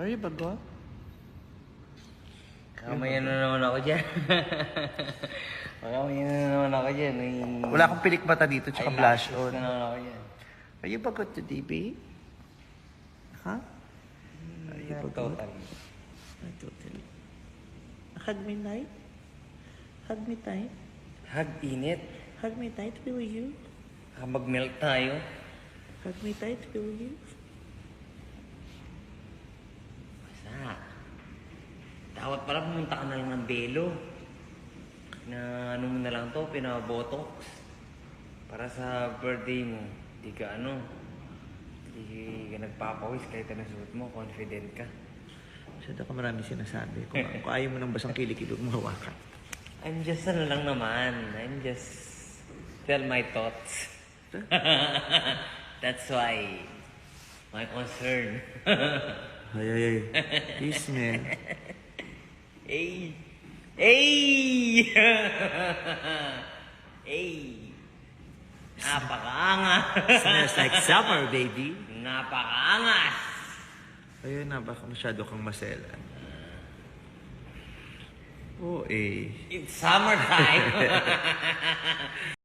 Are you bago? Kamaya na naman ako dyan. Kamaya na naman ako dyan. Wala akong pilik mata dito, tsaka blush Eyelashes on. na naman ako dyan. Are you bagot today, babe? Huh? Are you Not bagot? totally. Not totally. Hug me tight. Hug me tight. Hug init. Hug me tight, will you? Mag-melt tayo. Hug me tight, will you? Basta. Dapat pala pumunta ka na lang ng Belo. Ano mo na lang to, pinabotox. Para sa birthday mo. Di ka nagpapawis kahit anong suot mo, confident ka. Masyado ka marami sinasabi. Kung ayaw mo ng basang kilikilog mo, hawakan. I'm just lang naman. I'm just tell my thoughts. That's why my concern. Ay. Please, man. Hey! Hey! Hey! Napakaangas! Smells like summer, baby. Napakaangas! Ayun na, baka masyado kang masela. Oo, eh. It's summertime!